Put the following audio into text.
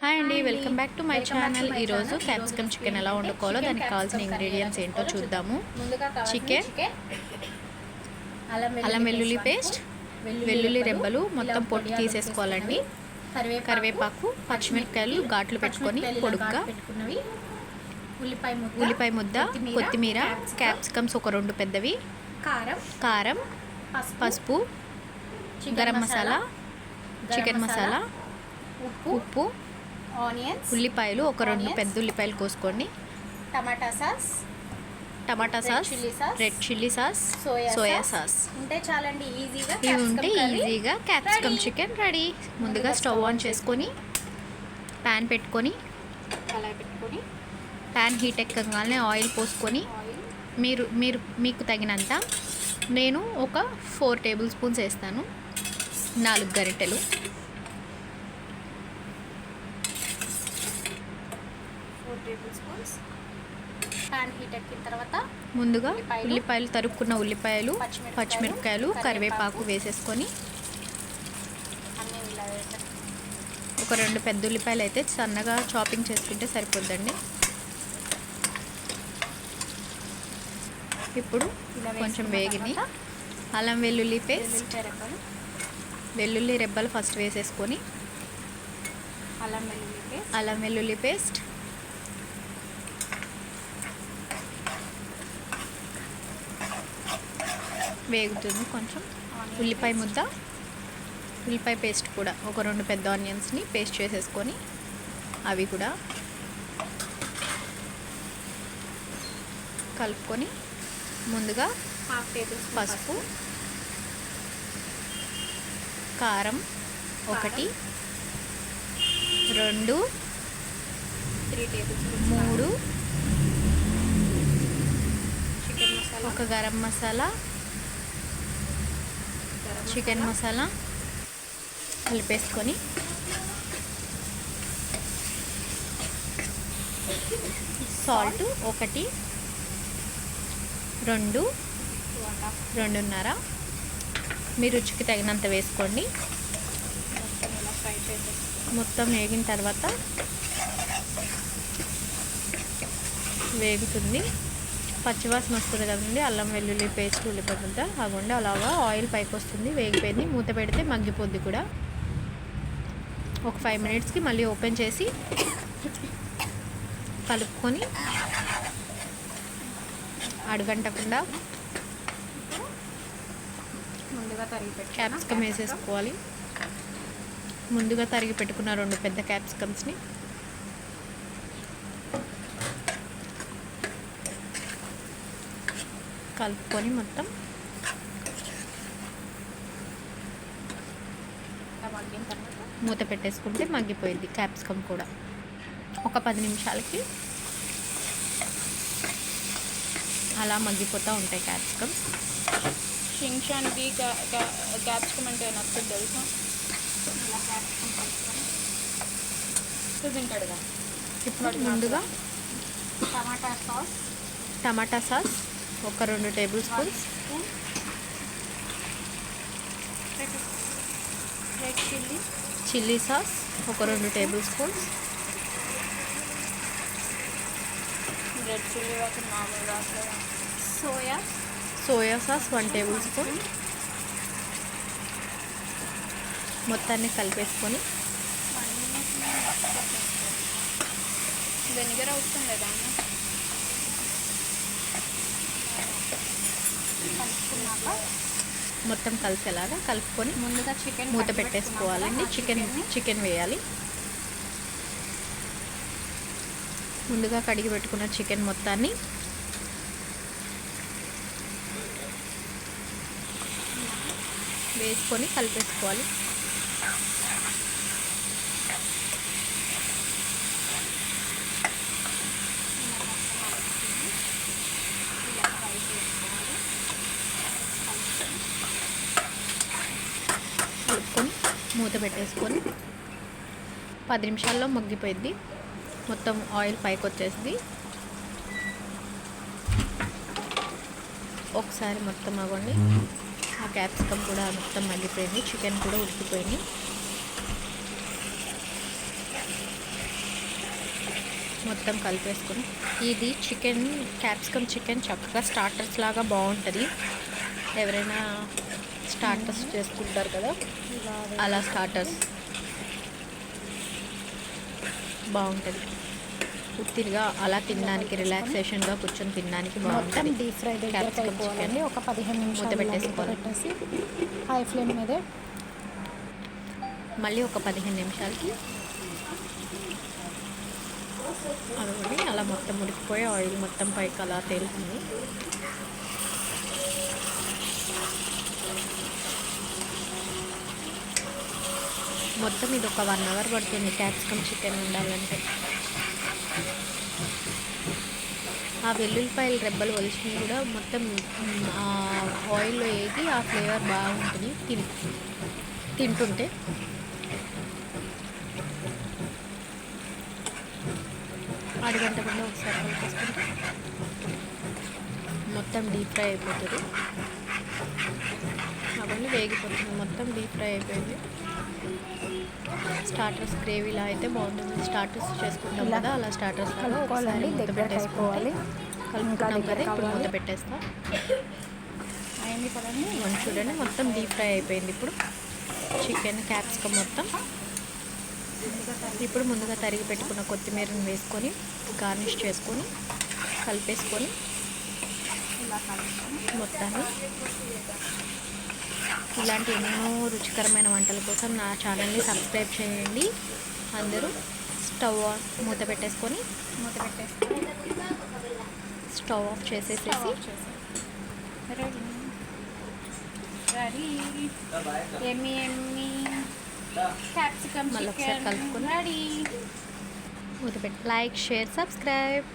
Hi అండి, welcome back to my channel. ఈరోజు capsicum chicken ఎలా వండుకోవాలో దానికి కావాల్సిన ఇంగ్రీడియంట్స్ ఏంటో చూద్దాము. చికెన్, అల్లం వెల్లుల్లి పేస్ట్, వెల్లుల్లి రెబ్బలు మొత్తం పొట్టు తీసేసుకోవాలండి. కరివేపాకు, పచ్చిమిరపకాయలు ఘాట్లు పెట్టుకొని పొడుగ్గా, ఉల్లిపాయ ముద్ద, కొత్తిమీర, క్యాప్సికమ్స్ ఒక 2 పెద్దవి, కారం, పసుపు, గరం మసాలా, చికెన్ మసాలా, ఉప్పు, ఆనియన్స్, ఉల్లిపాయలు ఒక 2 పెద్ద ఉల్లిపాయలు కోసుకోండి, tomato sauce, red chilli sauce, soya sauce ఉంటే చాలండి. ఇవి ఉంటే ఈజీగా క్యాప్సికమ్ చికెన్ రెడీ. ముందుగా స్టవ్ ఆన్ చేసుకొని ప్యాన్ పెట్టుకొని, ప్యాన్ హీట్ ఎక్కగానే ఆయిల్ పోసుకొని, మీకు తగినంత, నేను ఒక 4 టేబుల్ స్పూన్స్ వేస్తాను, 4 గరిటెలు. ప్యాన్ హీట్ ఎక్కిన తర్వాత ముందుగా ఉల్లిపాయలు, తరుక్కున్న ఉల్లిపాయలు, పచ్చిమిరపకాయలు, కరివేపాకు వేసేసుకొని, ఒక 2 పెద్ద ఉల్లిపాయలు అయితే సన్నగా చాపింగ్ చేసుకుంటే సరిపోద్దండి. ఇప్పుడు కొంచెం వేగిని అల్లం వెల్లుల్లి పేస్ట్, వెల్లుల్లి రెబ్బలు ఫస్ట్ వేసేసుకొని, అల్లం వెల్లుల్లి పేస్ట్, వేగుతుంది కొంచెం. ఉల్లిపాయ ముద్ద, ఉల్లిపాయ పేస్ట్ కూడా ఒక 2 పెద్ద ఆనియన్స్ని పేస్ట్ చేసేసుకొని, అవి కూడా కలుపుకొని, ముందుగా పసుపు, కారం 1, 2, 3, ఒక గరం మసాలా, చికెన్ మసాలా కలిపేసుకొని, సాల్ట్ 1, 2, 2.5 మీ రుచికి తగినంత వేసుకోండి. మొత్తం వేగిన తర్వాత వేగుతుంది, పచ్చివాసన వస్తుంది కదండి అల్లం వెల్లుల్లి పేస్ట్, ఉల్లిపాయ ముద్ద అవ్వండి, అలాగా ఆయిల్ పైకి వస్తుంది, వేగిపోయింది. మూత పెడితే మగ్గిపోద్ది కూడా. ఒక 5 మినిట్స్కి మళ్ళీ ఓపెన్ చేసి కలుపుకొని, అడుగంటకుండా క్యాప్సికమ్ వేసేసుకోవాలి. ముందుగా తరిగి పెట్టుకున్న 2 పెద్ద క్యాప్సికమ్స్ని కలుపుకొని మొత్తం మూత పెట్టేసుకుంటే మగ్గిపోయింది క్యాప్సికమ్ కూడా. ఒక 10 నిమిషాలకి అలా మగ్గిపోతూ ఉంటాయి క్యాప్సికమ్స్. షింక్షాన్కి క్యాప్సికమ్ అంటే నచ్చదు తెలుసా, తింటాడుగా. ఇప్పుడు ముందుగా టమాటా సాస్ ఒక 2 table spoons, red chilli sauce ఒక 2 టేబుల్ స్పూన్స్, రెడ్ చిల్లీ మామూలుగా, సోయా సాస్ 1 టేబుల్ స్పూన్. మొత్తాన్ని కలిపేసుకొని, వెనిగర్ అవసరం లేదా మొత్తం కలిసేలాగా కలుపుకొని ముందుగా మూత పెట్టేసుకోవాలండి. చికెన్ వేయాలి. ముందుగా కడిగి పెట్టుకున్న చికెన్ మొత్తాన్ని వేసుకొని కలిపేసుకోవాలి. కలుపుకొని మూత పెట్టేసుకొని 10 నిమిషాల్లో మగ్గిపోయింది. మొత్తం ఆయిల్ పైకి వచ్చేసింది. ఒకసారి మొత్తం అవ్వండి. ఆ క్యాప్సికమ్ కూడా మొత్తం మగ్గిపోయింది, చికెన్ కూడా ఉడికిపోయింది. మొత్తం కలిపేసుకొని, ఇది చికెన్ క్యాప్సికమ్ చికెన్ చక్కగా స్టార్టర్స్ లాగా బాగుంటుంది. ఎవరైనా స్టార్టర్స్ చేసుకుంటారు కదా, అలా స్టార్టర్స్ బాగుంటుంది. ఉత్తిగా అలా తినడానికి రిలాక్సేషన్గా కూర్చొని తినడానికి మొత్తం బాగుంటుంది. డీప్ ఫ్రై దగ్గరికి క్యాప్సికమ్ అయిపోవాలండి. ఒక 15 నిమిషాలు మూత పెట్టేసుకోవాలి. పెట్టేసి హై ఫ్లేమ్ మీదే మళ్ళీ ఒక 15 నిమిషాలకి అవి అలా మొత్తం ఉడికిపోయి ఆయిల్ మొత్తం పైకి అలా తేలుతుంది. మొత్తం ఇది ఒక 1 అవర్ పడుతుంది క్యాప్సికమ్ చికెన్ ఉండాలంటే. ఆ వెల్లుల్లిపాయలు రెబ్బలు ఒలిచినవి కూడా మొత్తం ఆయిల్లో వేగి ఆ ఫ్లేవర్ బాగుంటుంది తింటుంటే. అరగంట ముందు ఒకసారి కలిపేసుకుంటే మొత్తం డీప్ ఫ్రై అయిపోతుంది. అవన్నీ వేగిపోతుంది, మొత్తం డీప్ ఫ్రై అయిపోయింది. స్టార్టర్స్ గ్రేవీలా అయితే బాగుంటుంది. స్టార్టర్స్ చేసుకుంటాం కదా, అలా స్టార్టర్స్ కలుపుకోవాలండి. దగ్గర అయిపోవాలి. కలుపుకుంటాం కదా, ఇప్పుడు మూత పెట్టేస్తా. అయింది కదండి. చూడండి మొత్తం డీప్ ఫ్రై అయిపోయింది. ఇప్పుడు చికెన్ క్యాప్సికమ్ మొత్తం ఇప్పుడు ముందుగా తరిగి పెట్టుకున్న కొత్తిమీరని వేసుకొని గార్నిష్ చేసుకొని కలిపేసుకొని ఇలా కలుపుకొని మొత్తాన్ని. ఇలాంటి ఎన్నో రుచికరమైన వంటల కోసం నా ఛానల్ని సబ్స్క్రైబ్ చేయండి అందరూ. స్టవ్ మూత పెట్టేసుకొని స్టవ్ ఆఫ్ చేసేసేసి రెడీ ఎమ్మి క్యాప్సికమ్ మళ్ళీ ఒకసారి చికెన్ కలుపుకొని రెడీ. మూత పెట్టి లైక్, షేర్, సబ్స్క్రైబ్.